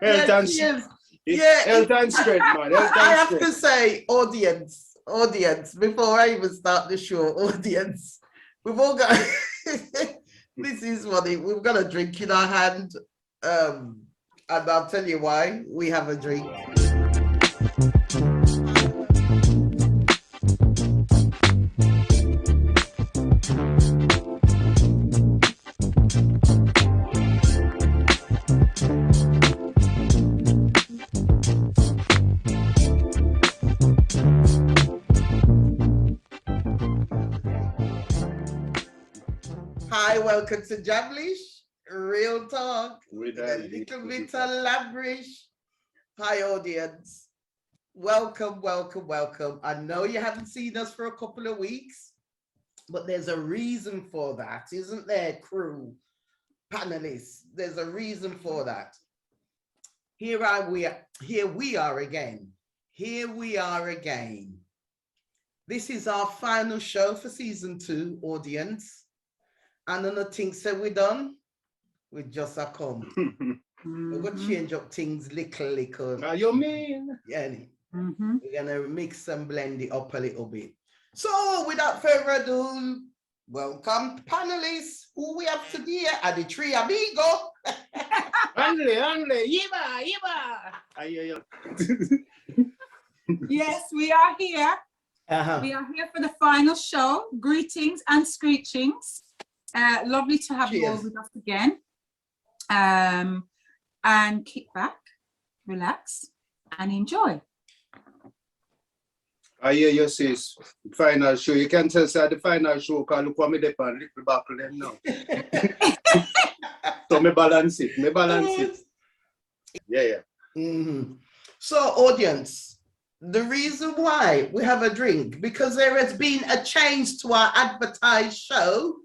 Health and strength. Yeah, health and strength, man. I have to say, audience, before I even start the show, audience, we've all got, this is funny, we've got a drink in our hand, and I'll tell you why we have a drink. Hi, welcome to Jamlish, Real Talk, with a little bit of Labrish. Hi, audience. Welcome, welcome, welcome. I know you haven't seen us for a couple of weeks, but there's a reason for that, isn't there, crew, panelists? There's a reason for that. Here we are again. Here we are again. This is our final show for season 2, audience. And on the things that we done, we just a come. We're going to change up things little. Now you mean? Yeah. We're going to mix and blend it up a little bit. So without further ado, welcome panelists. Who we have today are the three amigo. Andre, Yiba. Yes, we are here. We are here for the final show. Greetings and screechings. Lovely to have you all with us again. And kick back, relax, and enjoy. I hear you say final show. You can tell us the final show because look what me dey on Likkle buckle them now. So me balance it. Yeah. So audience, the reason why we have a drink, because there has been a change to our advertised show.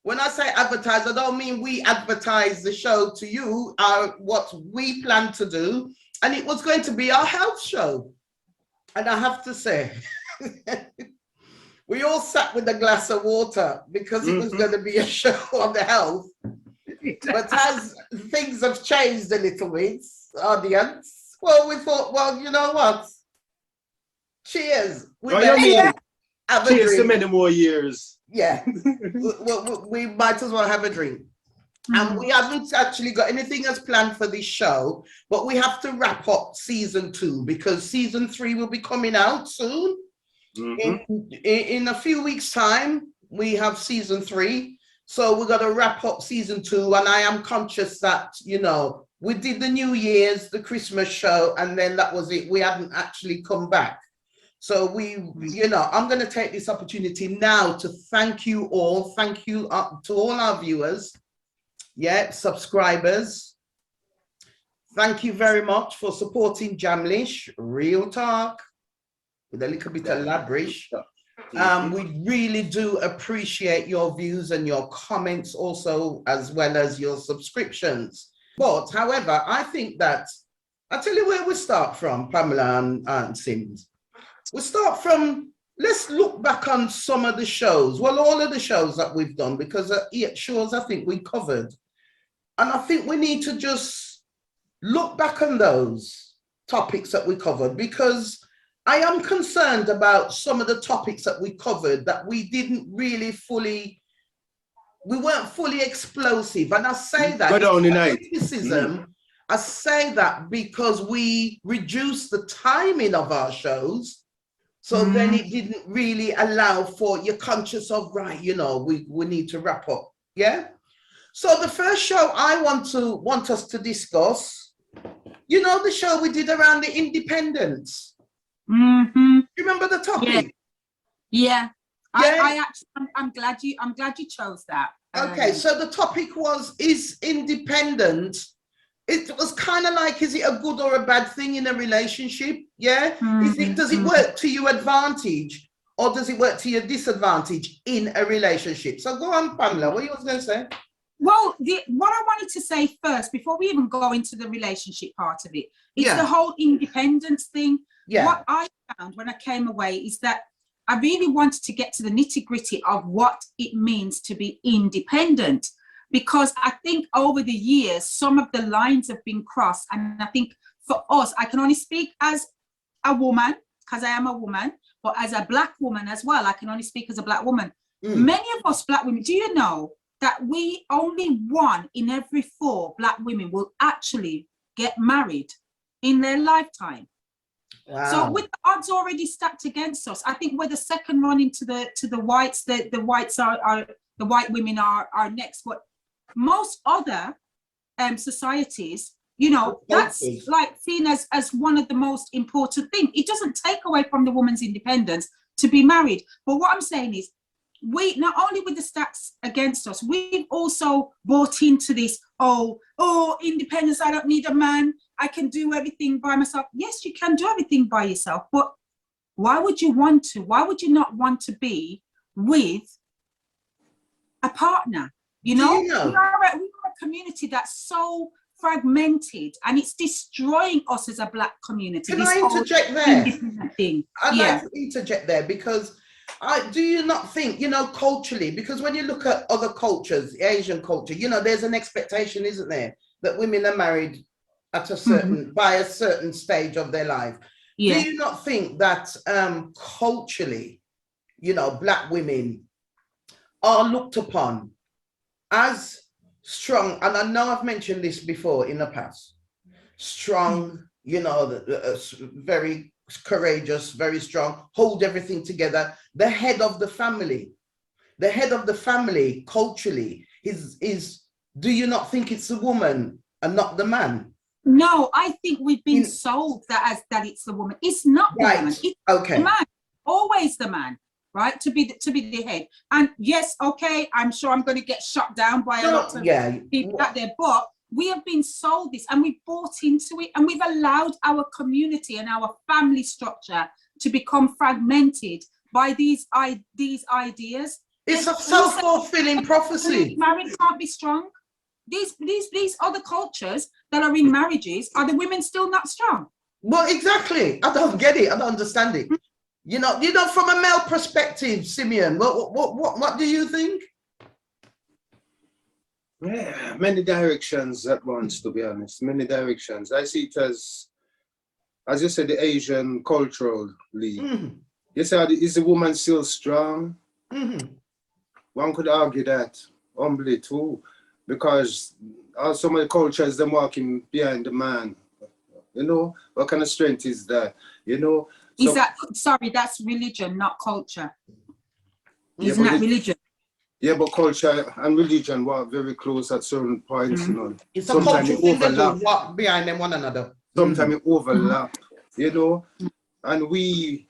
When I say advertise, I don't mean we advertise the show to you, what we plan to do. And it was going to be our health show. And I have to say, we all sat with a glass of water because it was going to be a show on the health. But as things have changed a little bit, audience, well, we thought, well, you know what? Cheers. Cheers to many more years. Yeah, we might as well have a drink. And we haven't actually got anything as planned for this show, but we have to wrap up season 2 because season 3 will be coming out soon. In a few weeks' time, we have season 3. So we're going to wrap up season 2. And I am conscious that, you know, we did the New Year's, the Christmas show, and then that was it. We haven't actually come back. So I'm going to take this opportunity now to thank you all. Thank you to all our viewers, subscribers. Thank you very much for supporting Jamlish, Real Talk, with a little bit of Labrish. We really do appreciate your views and your comments also, as well as your subscriptions. But however, I think that, I'll tell you where we start from, Pamela and Sims. We'll start from, let's look back on some of the shows. Well, all of the shows that we've done, because 8 shows I think we covered. And I think we need to just look back on those topics that we covered, because I am concerned about some of the topics that we covered that we didn't really we weren't fully explosive. And I say that criticism. I say that because we reduced the timing of our shows. So then it didn't really allow for, you're conscious of, right, you know, we need to wrap up. Yeah. So the first show I want us to discuss, you know, the show we did around the independence. You remember the topic? Yeah. I'm glad you chose that. Okay. So the topic was, is independence, it was kind of like, is it a good or a bad thing in a relationship? Yeah. Does it work to your advantage or does it work to your disadvantage in a relationship? So go on, Pamela, what you was going to say? Well, what I wanted to say first, before we even go into the relationship part of it, is the whole independence thing. Yeah. What I found when I came away is that I really wanted to get to the nitty-gritty of what it means to be independent. because I think over the years, some of the lines have been crossed. And I think for us, I can only speak as a woman, because I am a woman, but as a Black woman as well, I can only speak as a Black woman. Many of us Black women, do you know that we only 1 in every 4 Black women will actually get married in their lifetime? Wow. So with the odds already stacked against us, I think we're the second running to the whites. The whites are the white women are next. But most other societies, you know, that's like seen as one of the most important things. It doesn't take away from the woman's independence to be married. But what I'm saying is, we not only with the stats against us, we've also bought into this, independence, I don't need a man, I can do everything by myself. Yes, you can do everything by yourself, but why would you want to? Why would you not want to be with a partner? You know, we are a community that's so fragmented, and it's destroying us as a Black community. Can I interject there? I'd like to interject there, because do you not think, you know, culturally, because when you look at other cultures, Asian culture, you know, there's an expectation, isn't there, that women are married at a certain, by a certain stage of their life. Yeah. Do you not think that culturally, you know, Black women are looked upon as strong, and I know I've mentioned this before in the past, strong, you know, very courageous, very strong, hold everything together, the head of the family. The head of the family culturally is do you not think it's the woman and not the man? No, I think we've been sold that it's the woman. It's not the woman. It's the man. Always the man, right? To be the head. And yes, okay, I'm sure I'm going to get shut down by a lot of people out there, but we have been sold this, and we've bought into it, and we've allowed our community and our family structure to become fragmented by these ideas. It's a self-fulfilling prophecy. Marriage can't be strong. These other cultures that are in marriages, are the women still not strong? Well, exactly. I don't get it. I don't understand it. You know, from a male perspective, Simeon, what do you think? Yeah, many directions at once, to be honest. Many directions. I see it as you said, the Asian culturally. You said, is the woman still strong? One could argue that humbly too, because some of the cultures, they're walking behind the man. You know, what kind of strength is that? You know, is that, sorry, that's religion, not culture. Isn't that religion? Yeah, but culture and religion work very close at certain points, you know. It's sometimes it overlap. Walk behind them one another. Sometimes it overlap, you know. And a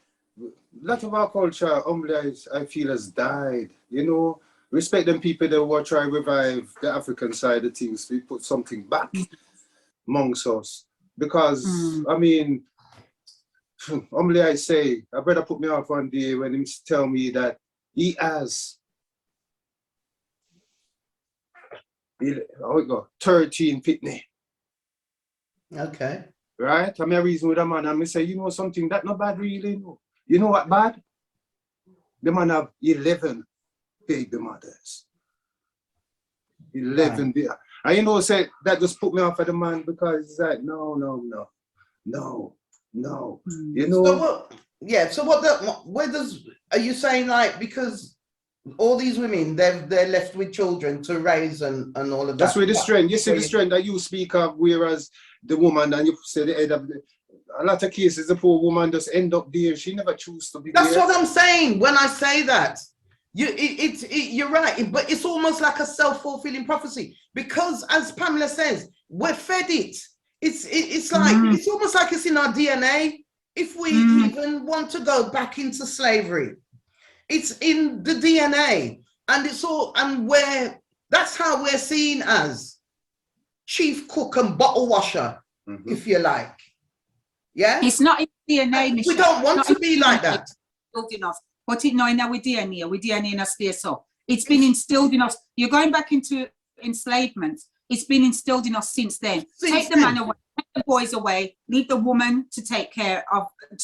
lot of our culture, humbly, I feel, has died, you know. Respect them people that will try to revive the African side of things. We put something back amongst us. Because, I mean, humbly I say, I better put me off one day when he tell me that he has 13 pitney. Okay. Right? I'm a reason with a man, and I say, you know something, that not bad really. No. You know what bad? The man have 11 baby mothers. 11 baby. And you know, say that just put me off of the man, because it's like, no. You know. So are you saying, like, because all these women, they're left with children to raise and all of that? That's where the strength, you see the strength that you speak of, whereas the woman, and you say the head of a lot of cases, the poor woman just end up there. She never choose to be there. That's what I'm saying when I say that. You're right, but it's almost like a self-fulfilling prophecy, because as Pamela says, we're fed it. It's like it's almost like it's in our DNA. If we even want to go back into slavery, it's in the DNA, and that's how we're seen as chief cook and bottle washer, if you like. Yeah, it's not in DNA. We don't want to be like that. But it's not in our DNA. With DNA in us there, so it's been instilled in us. You're going back into enslavement. It's been instilled in us since then. Take the man away, take the boys away, leave the woman to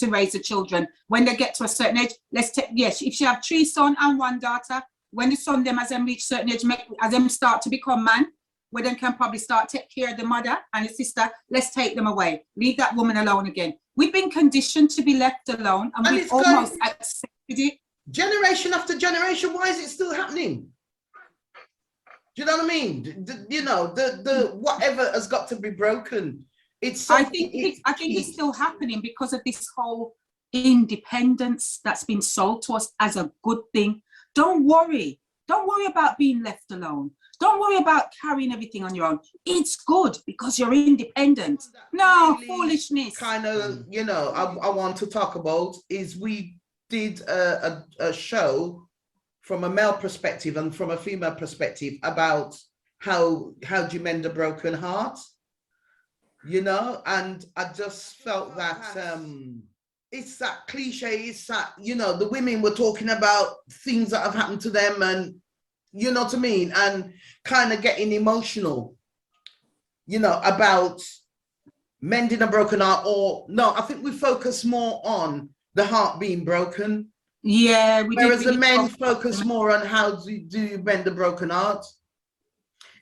raise the children. When they get to a certain age, if she have 3 sons and 1 daughter, when the son them as them reach certain age, as them start to become man, where them can probably start take care of the mother and the sister, let's take them away. Leave that woman alone again. We've been conditioned to be left alone, and we've almost accepted it. Generation after generation, why is it still happening? Do you know what I mean? The whatever has got to be broken. I think it's still happening because of this whole independence that's been sold to us as a good thing. Don't worry about being left alone. Don't worry about carrying everything on your own. It's good because you're independent. No, really foolishness. Kind of, I want to talk about is we did a show from a male perspective and from a female perspective about how do you mend a broken heart, and I just felt that it's that cliche, it's that, the women were talking about things that have happened to them, and you know what I mean, and kind of getting emotional, about mending a broken heart. Or no, I think we focus more on the heart being broken. Yeah, whereas the men focus more on how do you mend a broken heart.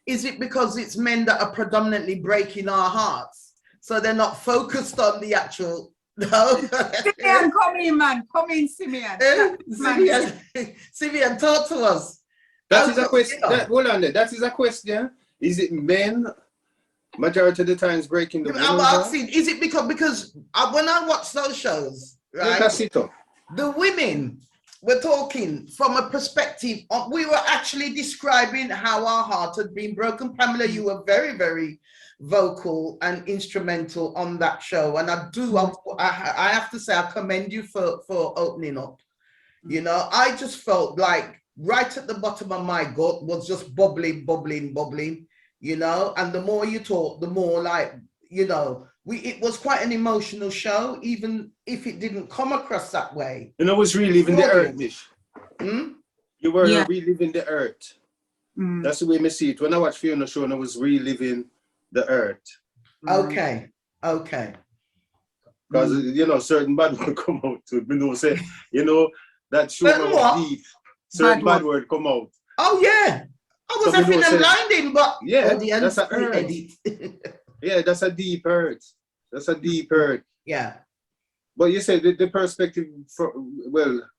Is it because it's men that are predominantly breaking our hearts, so they're not focused on the actual? No. Simeon, come in, man. Come in, Simeon. Simeon, talk to us. That is a question. Hold on there. That is a question. Is it men majority of the times breaking the women's heart? I'm asking, is it because when I watch those shows, right? The women were talking from a perspective of, we were actually describing how our heart had been broken. Pamela, you were very, very vocal and instrumental on that show. And I have to say, I commend you for opening up. I just felt like right at the bottom of my gut was just bubbling, and the more you talk, the more like, it was quite an emotional show, even if it didn't come across that way. I was reliving the earth, Mish. You were reliving the earth. That's the way I see it. When I watched Fiona show, I was reliving the earth. Okay. Because, certain bad word come out to say, that show was deep. Certain bad word come out. Oh, yeah. I was feeling blinding, but yeah, that's a earth. Yeah, that's a deep hurt. That's a deep hurt. Yeah. But you said the perspective,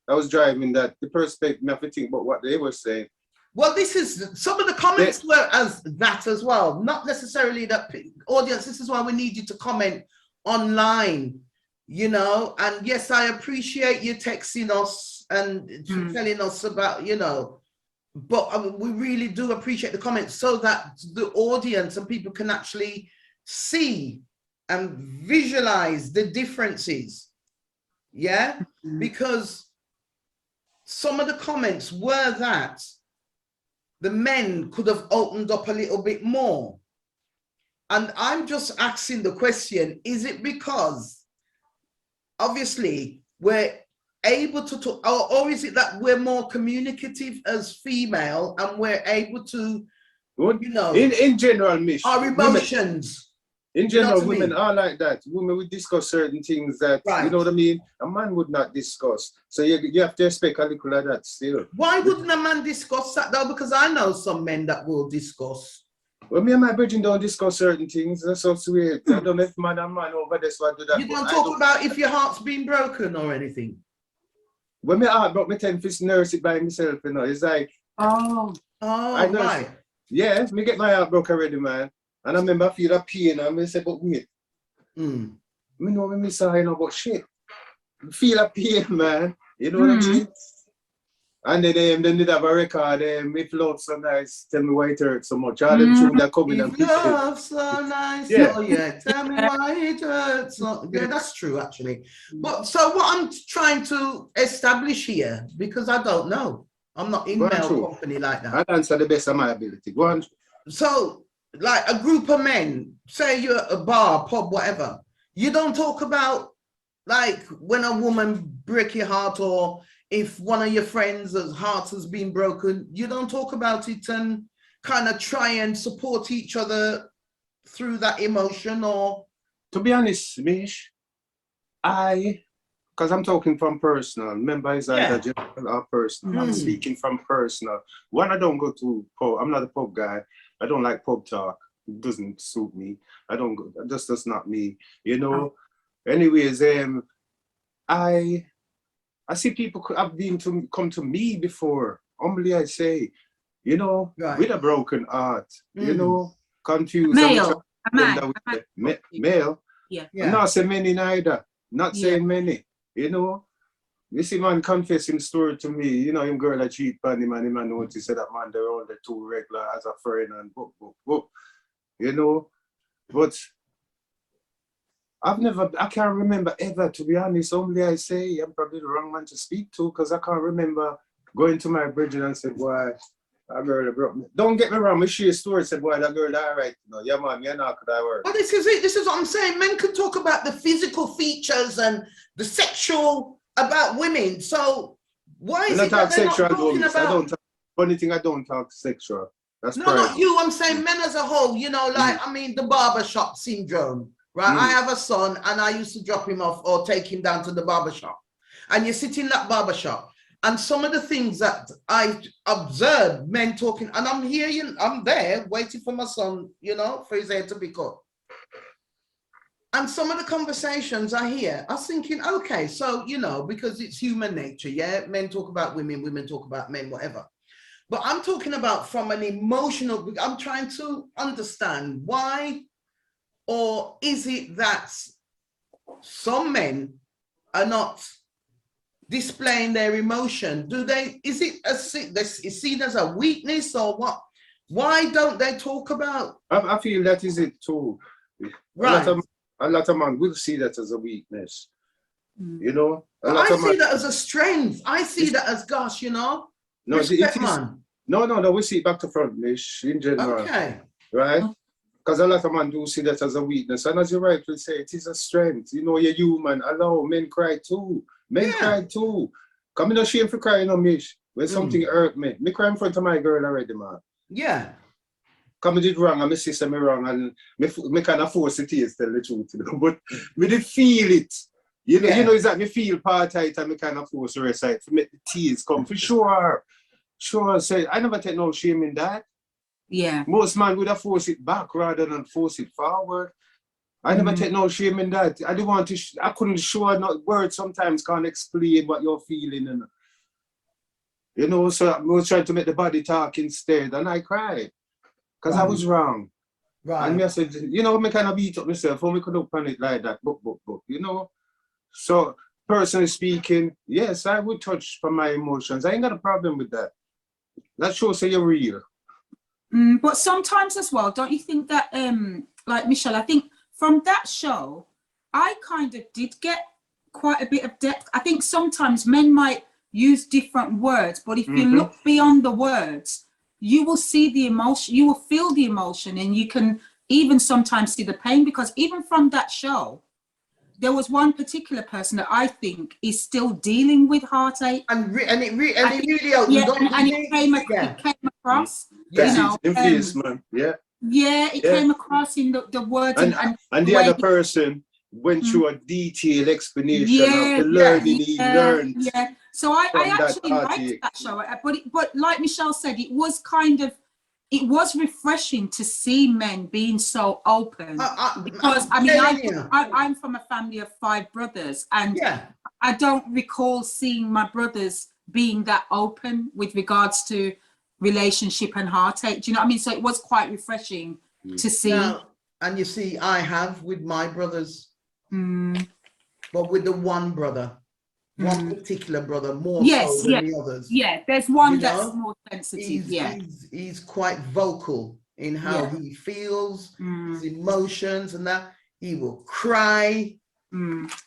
I was driving that, the perspective, I have to think about what they were saying. Well, this is, some of the comments were as that as well. Not necessarily that, audience, this is why we need you to comment online, and yes, I appreciate you texting us and telling us about, but we really do appreciate the comments so that the audience and people can actually see and visualize the differences. Yeah, because some of the comments were that the men could have opened up a little bit more. And I'm just asking the question, is it because obviously we're able to talk, or is it that we're more communicative as female and we're able to, in general, Mish, our emotions. In general, women are like that. Women would discuss certain things that, you know what I mean? A man would not discuss. So you have to expect a little of that still. Why wouldn't a man discuss that though? Because I know some men that will discuss. Well, me and my virgin don't discuss certain things. That's so sweet. I don't know if man and man over this one do that. You don't talk about if your heart's been broken or anything. When my heart broke, me tend to nurse it by myself, It's like, right. Yeah, me get my heart broke already, man. And I remember I feel that pain, and I say, but wait. Me know when me say, but shit. Feel that pain, man. You know what I mean? And then did have a record, if love so nice, tell me why it hurts so much. All them tunes that coming and if love so nice, tell me why it hurts so. Yeah, that's true actually. But so what I'm trying to establish here, because I don't know. I'm not in male company like that. I'll answer the best of my ability. Go on. So, like a group of men, say you're at a bar, pub, whatever, you don't talk about like when a woman break your heart, or if one of your friends' heart has been broken, you don't talk about it and kind of try and support each other through that emotion. Or to be honest, Mish, I because I'm talking from personal. Remember, it's either general or personal. I'm speaking from personal. One, I don't go to pub. I'm not a pub guy. I don't like pub talk. It doesn't suit me. I don't go. That's not me. You know. Anyways, I see people have been to come to me before. Humbly, I say, you know, with a broken heart. You know, confused. Male. Male. Yeah. I'm not saying many neither. Not saying many. You know. You see man confessing story to me, you know, him girl that cheat on him and him and want to say that man they're only too regular as a friend and book. You know. But I can't remember ever, to be honest. Only I say I'm probably the wrong man to speak to because I can't remember going to my bridge and said, boy, that girl broke me. Don't get me wrong, me share a story, said, boy, that girl all right. No, yeah, man, you're not could I work. Well, this is it. This is what I'm saying. Men can talk about the physical features and the sexual about women. So why is it that they're not talking about? Funny thing, I don't talk sexual. That's no, not you. I'm saying men as a whole. You know, like I mean, the barbershop syndrome, right? I have a son, and I used to drop him off or take him down to the barbershop, and you sit in that barbershop, and some of the things that I observed men talking, and I'm hearing, I'm there waiting for my son, you know, for his hair to be cut. And some of the conversations I hear, I was thinking, okay, so, you know, because it's human nature, yeah? Men talk about women, women talk about men, whatever. But I'm talking about from an emotional, I'm trying to understand why, or is it that some men are not displaying their emotion? Do they, is it seen as a weakness or what? Why don't they talk about? I feel that is it too. Right. A lot of men will see that as a weakness, you know. I see that as a strength. I see that as, gosh, you know. No, respect, man. No, we see it back to front, Mish, in general. Okay. Right? Because a lot of men do see that as a weakness. And as you rightly say, it is a strength. You know, you're human. Allow men cry too. Men cry too. Come in, no shame for crying on Mish. When something hurt me. Me cry in front of my girl already, man. Yeah. Come, I did wrong, and my sister me wrong, and me kind of force the tears, tell the truth, you know, but me did feel it. You know, you know, it's like me feel part tight and me kind of force the rest side to make the tears come, for sure. Sure, say, I never take no shame in that. Yeah. Most man would have forced it back rather than force it forward. I never take no shame in that. I didn't want to, I couldn't show, not words sometimes can't explain what you're feeling. And, you know, so I was trying to make the body talk instead, and I cried. Because I was wrong. Right. And I said, you know, I kind of beat up myself, when we could open it like that, book, you know. So, personally speaking, yes, I would touch from my emotions. I ain't got a problem with that. That shows that you're real. But sometimes as well, don't you think that, like Michelle, I think from that show, I kind of did get quite a bit of depth. I think sometimes men might use different words, but if you look beyond the words, you will see the emotion, you will feel the emotion, and you can even sometimes see the pain, because even from that show, there was one particular person that I think is still dealing with heartache. And it really came across, you know. It came across in the words. And the other person went through a detailed explanation of the learning he learned. Yeah. So I actually liked that show, but like Michelle said, it was refreshing to see men being so open, because I mean, I'm from a family of 5 brothers, and I don't recall seeing my brothers being that open with regards to relationship and heartache. Do you know what I mean? So it was quite refreshing to see. And you see, I have with my brothers, but with the one brother. One particular brother more so than the others. Yeah, there's one that's more sensitive. He's quite vocal in how he feels, his emotions, and that he will cry.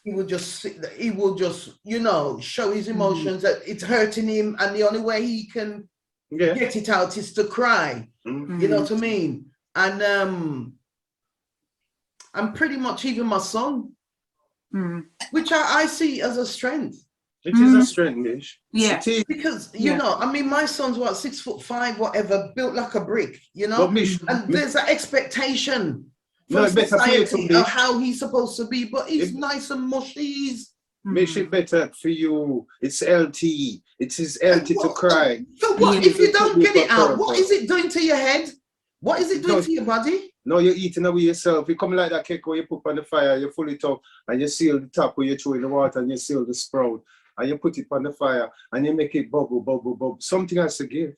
He will just you know, show his emotions that it's hurting him, and the only way he can get it out is to cry. You know what I mean? And pretty much even my son. Which I see as a strength. It is a strength, Mish. Yeah. Because, you know, I mean, my son's what, 6'5", whatever, built like a brick, you know? And there's an expectation from society of how he's supposed to be, but he's nice and mushy. Make it better for you. It's LT. It is LT to cry. So what if you don't get it out? What is it doing to your head? What is it doing to your body? No, you're eating away yourself. You come like that cake where you put on the fire, you pull it up, and you seal the top where you throw in the water, and you seal the sprout, and you put it on the fire, and you make it bubble, bubble, bubble. Something has to give.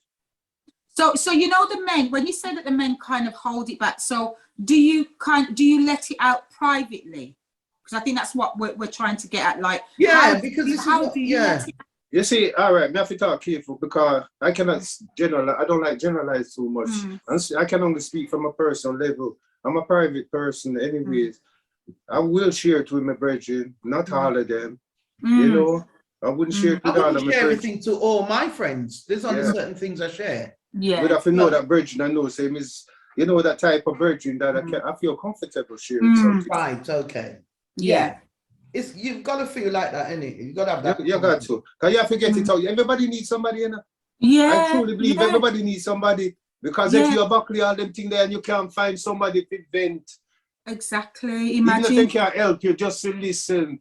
So you know the men, when you say that the men kind of hold it back, so do you let it out privately? Because I think that's what we're trying to get at. Like, how do you let it out? You see, all right, I have to talk careful because I cannot generalize. I don't like generalize too much. I can only speak from a personal level. I'm a private person, anyways. I will share it with my brethren, not all of them. You know, I wouldn't share it with all of my brethren. I wouldn't share everything to all my friends. There's only certain things I share. Yeah. But if you know that brethren, I know same is, you know, that type of brethren that I feel comfortable sharing something. Right. Okay. Yeah. You've got to feel like that, innit? You've got to have that. You got to. Because you have to get it out. Everybody needs somebody, you know? Yeah. I truly believe everybody needs somebody. Because if you're buckling all them things there and you can't find somebody to vent. Exactly. Imagine. Even if they can't help you, just to listen.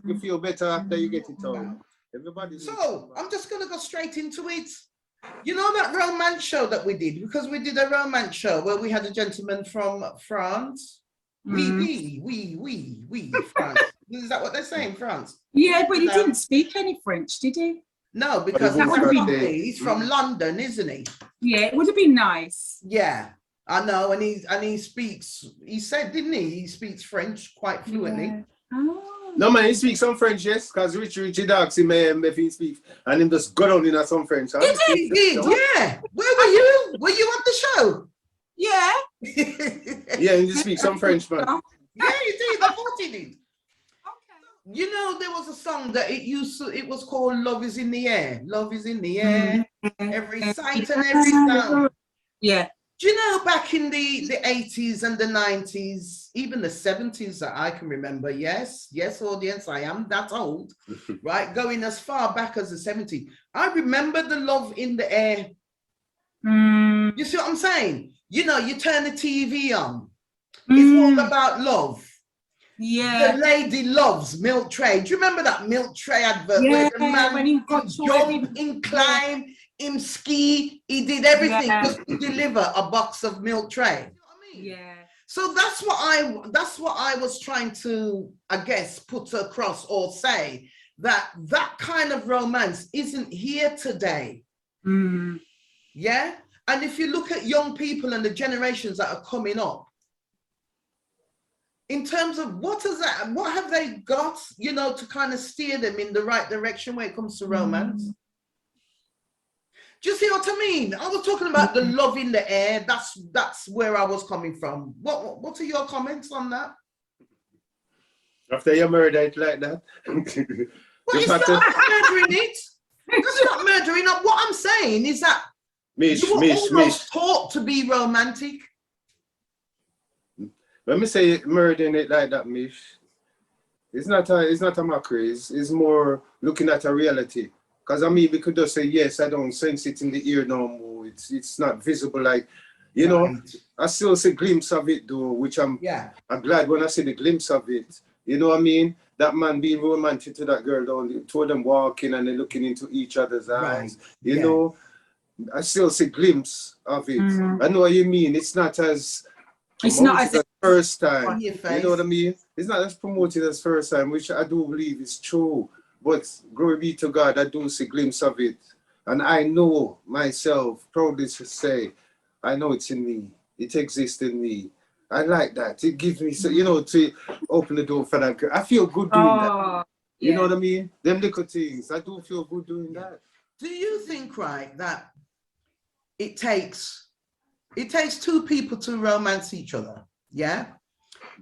You feel better after you get it out. Everybody. So, I'm just going to go straight into it. You know that romance show that we did? Because we did a romance show where we had a gentleman from France. Oui, France. Is that what they're saying, France? Yeah, but he didn't speak any French, did he? No, because he's from London, isn't he? Yeah, it would have been nice. Yeah, I know, and he speaks. He said, didn't he? He speaks French quite fluently. Yeah. Oh. No man, he speaks some French, yes, because Richie asked him if he speaks, and him just got on in some French. He did, yeah. Where were you? Were you on the show? Yeah. Yeah, he speaks some French, man. Yeah, he did. I thought he did. Okay. You know, there was a song that it was called Love is in the Air. Love is in the air. Every sight and every sound. Yeah. Do you know back in the 80s and the 90s, even the 70s that I can remember, yes, audience, I am that old, right? Going as far back as the 70s. I remember the Love in the Air. You see what I'm saying? You know, you turn the TV on. It's all about love. Yeah. The lady loves milk tray. Do you remember that milk tray advert where the man when he got jumped, him climb, him ski, he did everything just to deliver a box of milk tray. You know what I mean? Yeah. So that's what I was trying to, I guess, put across or say, that kind of romance isn't here today. Yeah. And if you look at young people and the generations that are coming up, in terms of what have they got, you know, to kind of steer them in the right direction when it comes to romance? Do you see what I mean? I was talking about the love in the air. That's where I was coming from. What are your comments on that? After you murder it like that. Well, it's not murdering it. That's not murdering it. What I'm saying is that you were almost taught to be romantic. When me say murdering it like that, Mish, it's not a mockery. It's more looking at a reality. Because I mean, we could just say, yes, I don't sense it in the ear no more. It's not visible, like, you know. I still see a glimpse of it though, which I'm glad when I see the glimpse of it. You know what I mean? That man being romantic to that girl, though, two of them walking and they're looking into each other's eyes. You know, I still see a glimpse of it. I know what you mean. It's not as first time. You know what I mean? It's not as promoted as first time, which I do believe is true. But glory be to God, I do see a glimpse of it. And I know myself, proudly to say, I know it's in me. It exists in me. I like that. It gives me, so, you know, to open the door for that girl. I feel good doing that. You know what I mean? Them little things. I do feel good doing that. Do you think, right, that it takes two people to romance each other? Yeah?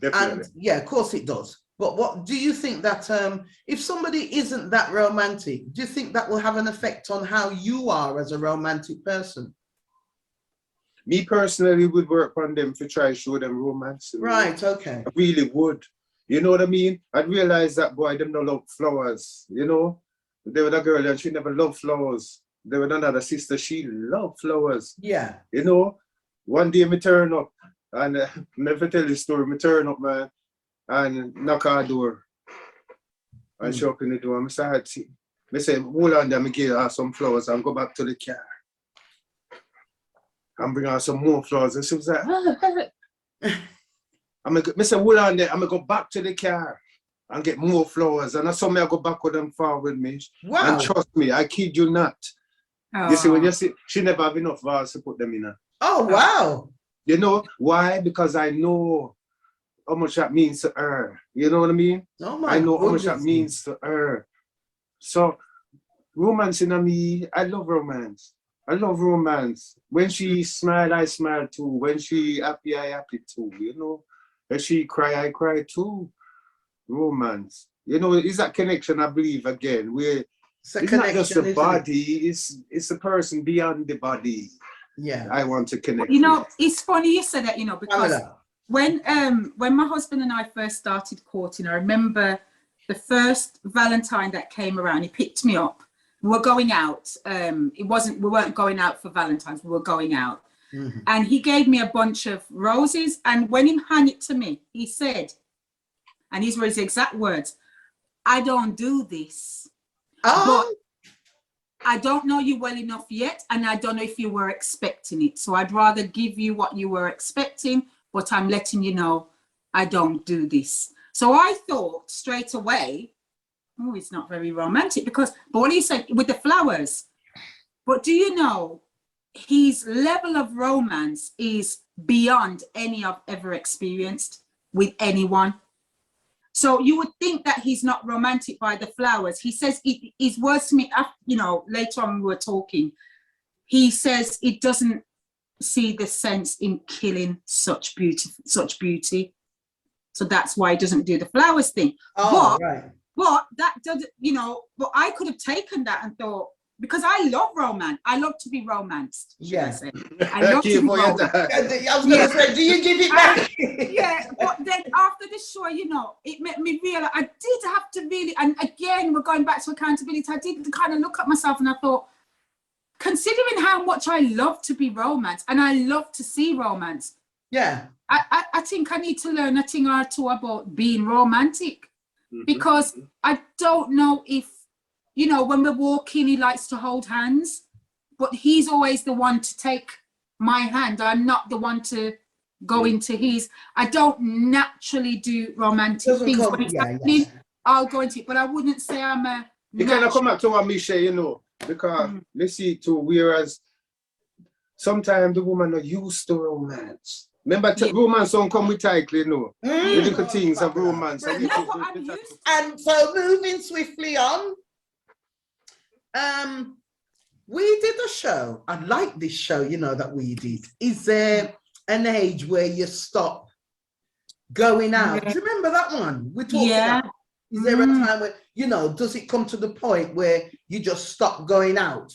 Definitely. And yeah, of course it does. But what do you think that if somebody isn't that romantic, do you think that will have an effect on how you are as a romantic person? Me personally would work on them to try to show them romance. Right, okay. I really would. You know what I mean? I'd realize that boy, them don't love flowers, you know? There was a girl and she never loved flowers. There was another sister, she loved flowers. Yeah. You know? One day me turn up and never tell the story, me turn up, man, and knock on the door. And she opened the door and I started see. I said, hold on there, I give her some flowers and go back to the car. And bring her some more flowers. And she was like, I said, hold on there, I'm gonna go back to the car and get more flowers. And I saw me I go backwards and forward, Mish. Wow. And trust me, I kid you not. Oh. You see, when you see, she never have enough flowers to put them in her. Oh, wow. You know why? Because I know how much that means to her. You know what I mean? Oh my I know how much goodness. that means to her. So, romance in me, I love romance. I love romance. When she smile, I smile too. When she happy, I happy too. You know, when she cry, I cry too. Romance. You know, it's that connection, I believe, again, where It's a it's connection, not just the isn't it? body, it's a person beyond the body. Yeah. I want to connect You know, with. it's funny you said that, you know, because Pamela. when my husband and I first started courting, I remember the first Valentine that came around, he picked me up. We were going out. We weren't going out for Valentine's, we were going out. Mm-hmm. And he gave me a bunch of roses. And when he handed it to me, he said, and these were his exact words, I don't do this. Oh, But I don't know you well enough yet, and I don't know if you were expecting it. So I'd rather give you what you were expecting, but I'm letting you know I don't do this. So I thought straight away, oh, it's not very romantic but what he said with the flowers. But do you know, his level of romance is beyond any I've ever experienced with anyone. So you would think that he's not romantic by the flowers. He says his words to me, after, you know, later on we were talking, he says it doesn't see the sense in killing such beauty. So that's why he doesn't do the flowers thing. oh, right. But that doesn't, you know, but I could have taken that and thought, because I love romance. I love to be romanced. Yeah. I love to be romanced. I was going to say, do you give it back? Yeah, but then after the show, you know, it made me realize I did have to really, and again, we're going back to accountability. I did kind of look at myself and I thought, considering how much I love to be romanced and I love to see romance, Yeah. I think I need to learn a thing or two about being romantic, because I don't know if, you know, when we're walking, he likes to hold hands, but he's always the one to take my hand. I'm not the one to go into his. I don't naturally do romantic things. When it's happening, I'll go into it, but I wouldn't say I'm a. You cannot come back to what Mish say, you know, because let's see too, whereas sometimes the woman are used to romance. Remember, romance don't come with title, you know. The little things of romance. And so moving swiftly on, we did a show. I like this show, you know, that we did. Is there an age where you stop going out? Do you remember that one? We talked about. Is there a time where, you know, does it come to the point where you just stop going out?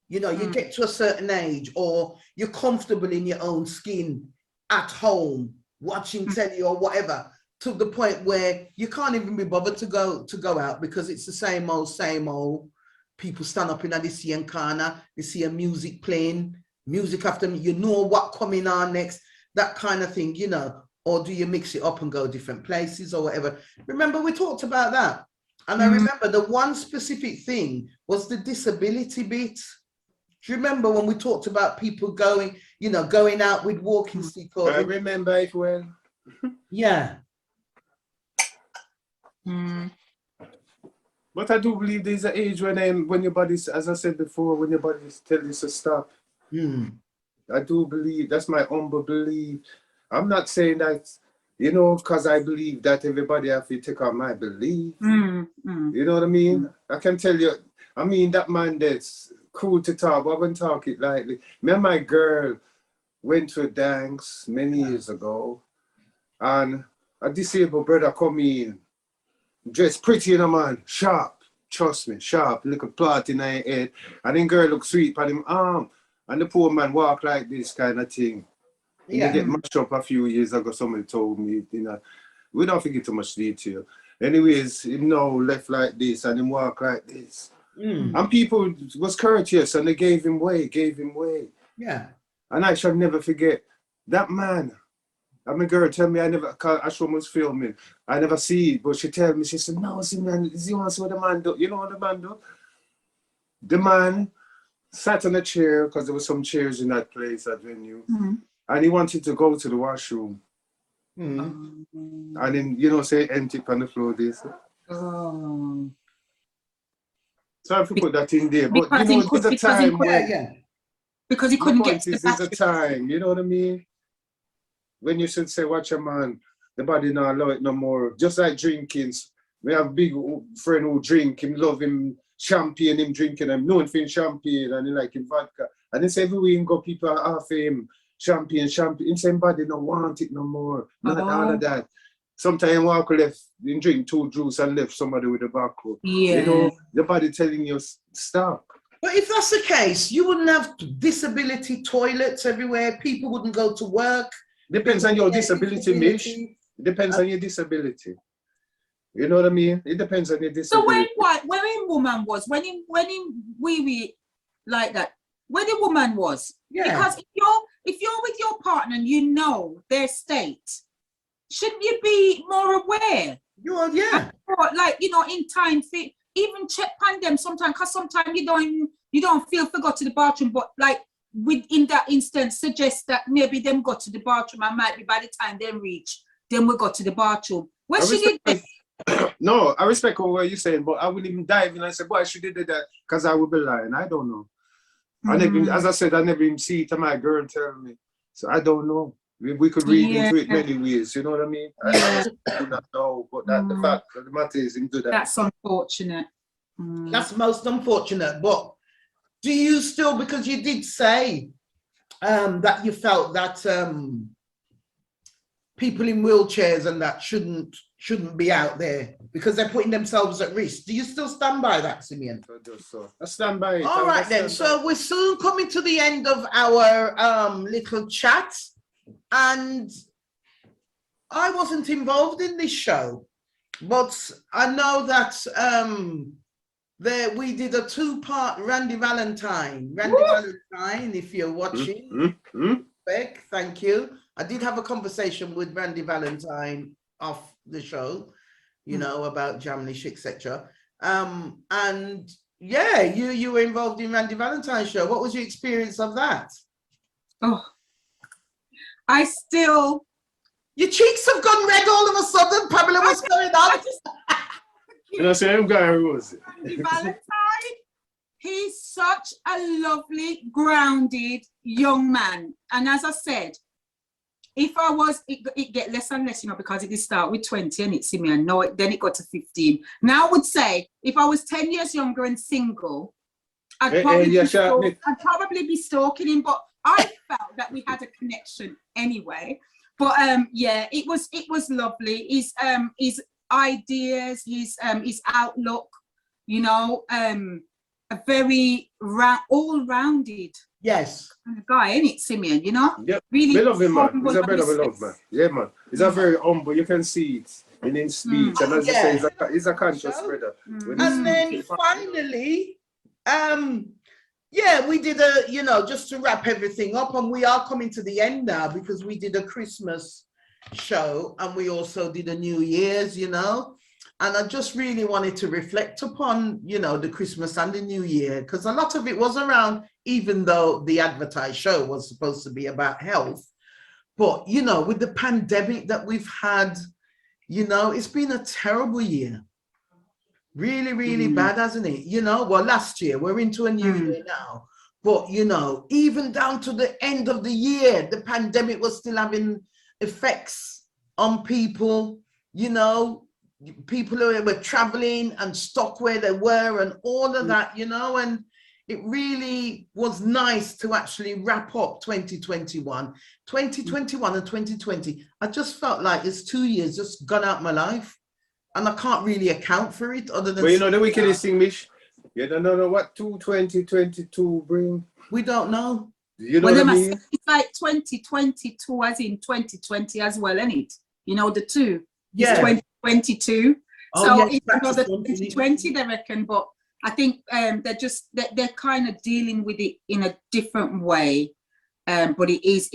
You know, you get to a certain age, or you're comfortable in your own skin at home, watching telly or whatever, to the point where you can't even be bothered to go out because it's the same old. People stand up in the same corner, they see a music playing, music after me, you know what coming on next, that kind of thing, you know. Or do you mix it up and go different places or whatever? Remember, we talked about that. And I remember the one specific thing was the disability bit. Do you remember when we talked about people going, you know, going out with walking stick? I remember it well. Yeah. But I do believe there's an age when your body's, as I said before, when your body's telling you to stop. I do believe, that's my humble belief. I'm not saying that, you know, because I believe that everybody have to take on my belief. You know what I mean? I can tell you, I mean, that man that's cool to talk, but I wouldn't talk it lightly. Me and my girl went to a dance many years ago, and a disabled brother come in, dressed pretty, you know, man, sharp, trust me, sharp, little plot in her head, and then girl look sweet on him arm, and the poor man walk like this kind of thing. Yeah. He get mashed up a few years ago, somebody told me, you know, we don't forget too much detail. Anyways, him now left like this and him walk like this. And people was courteous and they gave him way. Yeah. And I shall never forget, that man And my girl tell me I show was filming. I never see it, but she tell me, she said, no, Simeon, you want to see what the man do? You know what the man do? The man sat on a chair, because there were some chairs in that place, that venue, and he wanted to go to the washroom. And then, you know, say empty on the floor, this. Oh. So I have to put that in there. But, Because you know, there's a time because he couldn't get to the there's a bathroom. time, you know what I mean? When you should say, watch a man, the body not allow it no more. Just like drinking. We have a big friend who drink, him love him champagne, him drinking, I'm known for him champagne, and he like him vodka. And it's everywhere he go, people are after him, champagne. Him same body don't want it no more. Not all of that. Sometimes you walk left, you drink 2 juice and left somebody with a back. Yeah. You know, the body telling you stop. But if that's the case, you wouldn't have disability toilets everywhere. People wouldn't go to work. Depends on your disability, Mish. It depends on your disability. You know what I mean? It depends on your disability. So when woman was, when we like that, where the woman was. Yeah. Because if you're with your partner and you know their state, shouldn't you be more aware? Yeah. Like, you know, in time, even check on them sometimes, because sometimes you don't feel to go to the bathroom, but like in that instance, suggest that maybe them go to the bathroom and might be by the time they reach, then we go to the bathroom. Where should you get? No, I respect what you're saying, but I wouldn't even dive in and say, boy, I should have did that, because I would be lying. I don't know. I never, as I said, I never even see it, and my girl tell me. So I don't know. We could read into it many ways, you know what I mean? I do not know, but the fact of the matter is into that. That's unfortunate. That's most unfortunate. But do you still, because you did say that you felt that people in wheelchairs and that shouldn't be out there because they're putting themselves at risk. Do you still stand by that, Simeon? I stand by it. All right then. So we're soon coming to the end of our little chat, and I wasn't involved in this show, but I know that we did a 2-part Randy Valentine. Valentine, if you're watching, Beck, thank you. I did have a conversation with Randy Valentine off the show, you know, about Jamlish, etc. And yeah, you were involved in Randy Valentine's show. What was your experience of that? Oh, I still. Your cheeks have gone red all of a sudden, Pamela. What's going on? You know, same guy was Randy Valentine. He's such a lovely, grounded young man, and as I said, if I was, it get less and less, you know, because it did start with 20 and it's Simeon. No, then it got to 15. Now I would say if I was 10 years younger and single, I'd probably be stalking him. But I felt that we had a connection anyway. But yeah, it was lovely. His ideas, his outlook, you know, a very all-rounded. Yes. Guy, ain't it, Simeon? You know? Yep. Really. We love him, man. He's a bit of a love, man. Yeah, man. He's a very humble. You can see it in his speech. And as you say, he's a conscious spreader. And then finally, yeah, we did you know, just to wrap everything up, and we are coming to the end now because we did a Christmas show and we also did a New Year's, you know. And I just really wanted to reflect upon, you know, the Christmas and the New Year, because a lot of it was around, even though the advertised show was supposed to be about health. But, you know, with the pandemic that we've had, you know, it's been a terrible year. Really, really bad, hasn't it? You know, well, last year, we're into a new year now. But, you know, even down to the end of the year, the pandemic was still having effects on people, you know, people who were traveling and stuck where they were and all of that, you know, and it really was nice to actually wrap up 2021 and 2020. I just felt like it's 2 years just gone out my life and I can't really account for it other than. Well, you know the wickedest thing, Mish? You don't know what 2022 bring. We don't know. You know what I mean? It's like 2022 as in 2020 as well, isn't it? You know, the two. Yeah. It's 2022. Oh, so yes, it's another 2020, they reckon, but I think they're kind of dealing with it in a different way. But it is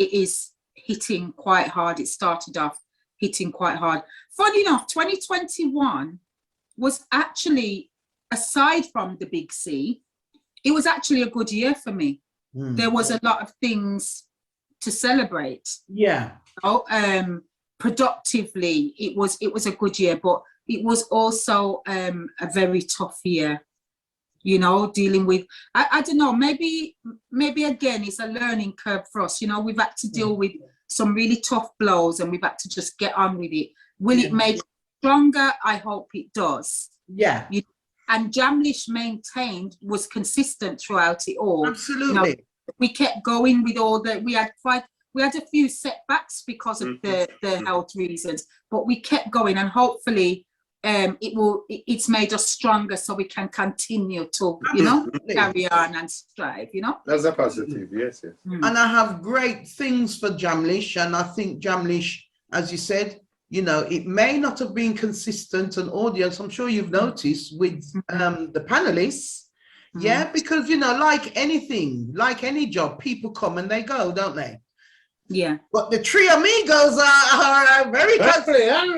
hitting quite hard. It started off hitting quite hard. Funny enough, 2021 was actually, aside from the big C, it was actually a good year for me. There was a lot of things to celebrate. Yeah. Productively, it was a good year, but it was also a very tough year, you know, dealing with, I don't know, maybe again, it's a learning curve for us. You know, we've had to deal with some really tough blows and we've had to just get on with it. Will it make us stronger? I hope it does. Yeah. And Jamlish maintained, was consistent throughout it all. Absolutely. You know, we kept going with all the, we had a few setbacks because of the health reasons, but we kept going, and hopefully it's made us stronger so we can continue to, you know, carry on and strive, you know. That's a positive, yes. And I have great things for Jamlish, and I think Jamlish, as you said, you know, it may not have been consistent an audience. I'm sure you've noticed with the panelists. Yeah, because, you know, like anything, like any job, people come and they go, don't they? Yeah. But the three amigos are very consistent.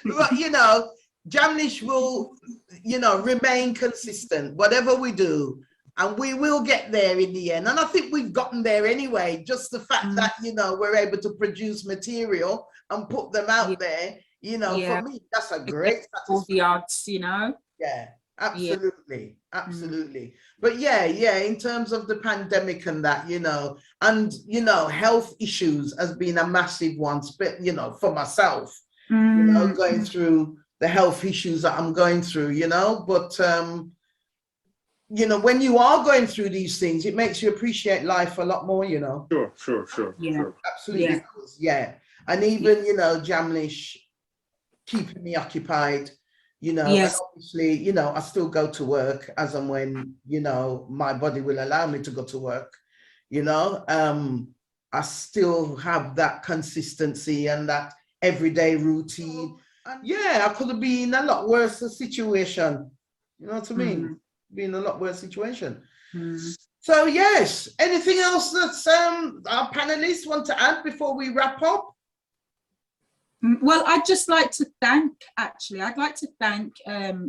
But, you know, Jamlish will, you know, remain consistent, whatever we do, and we will get there in the end. And I think we've gotten there anyway. Just the fact that, you know, we're able to produce material and put them out there, you know, for me, that's a great all the odds, you know. Yeah, absolutely, absolutely. But yeah, in terms of the pandemic and that, you know, and, you know, health issues has been a massive one, you know, for myself, you know, going through the health issues that I'm going through, you know, but, you know, when you are going through these things, it makes you appreciate life a lot more, you know. Sure. Absolutely. Yeah. And even, you know, Jamlish keeping me occupied, you know, and obviously, you know, I still go to work as and when, you know, my body will allow me to go to work, you know. I still have that consistency and that everyday routine. And yeah, I could have been in a lot worse situation, you know what I mean? Be in a lot worse situation. So yes, anything else that our panelists want to add before we wrap up? Well, I'd just like to thank, I'd like to thank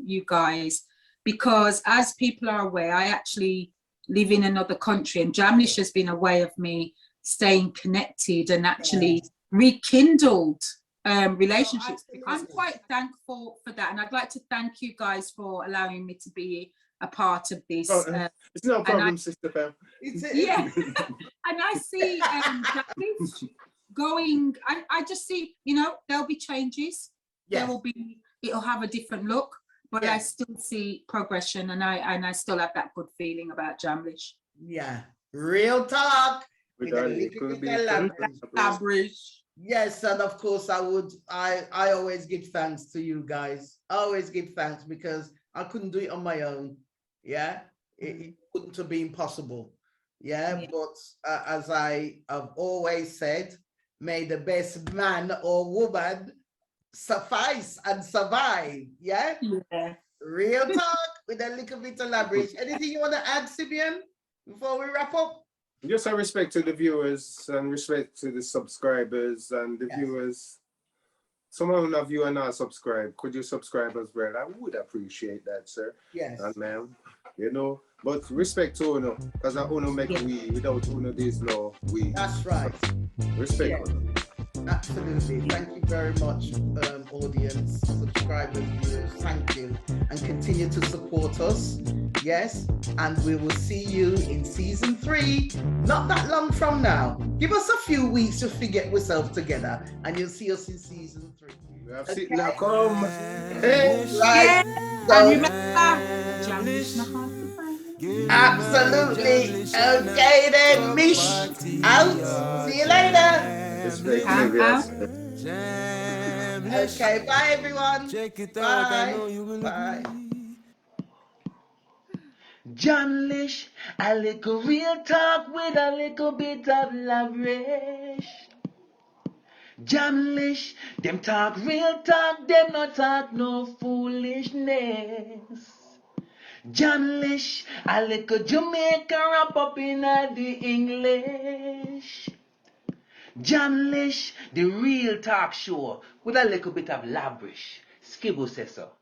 you guys, because as people are aware, I actually live in another country, and Jamlish has been a way of me staying connected and actually rekindled relationships. I'm quite thankful for that, and I'd like to thank you guys for allowing me to be a part of this. It's no problem, Sister Pam. Yeah, and I see Jamlish going, I just see, you know, there'll be changes. There will be, it'll have a different look, but I still see progression, and I still have that good feeling about Jamlish. Yeah, real talk. With a little bit Labrish. Yes, and of course I always give thanks to you guys. I always give thanks because I couldn't do it on my own. Yeah, it wouldn't have been possible. But as I have always said, may the best man or woman suffice and survive. Yeah. Real talk with a little bit of Labrish. Anything you want to add, Simeon, before we wrap up? Just a respect to the viewers and respect to the subscribers and the viewers. Some of you are not subscribed. Could you subscribe as well? I would appreciate that, sir. Yes. And ma'am, you know, but respect to Uno, because I Uno make we, without Uno there's no we. That's right. Respect Uno. Absolutely. Thank you very much, audience, subscribers, viewers. Thank you. And continue to support us. Yes. And we will see you in season 3, not that long from now. Give us a few weeks to get ourselves together, and you'll see us in season 3. We have seen now come. Right. And remember, Jamlish not hard to find. Absolutely. Okay then, Mish out. See you later. Okay, bye everyone. Bye. Bye. Jamlish, a little real talk with a little bit of Labrish. Jamlish, them talk real talk, them not talk no foolishness. Jamlish, a little Jamaican wrap up in the English. Jamlish, the real talk show with a little bit of Labrish. Skibble says so.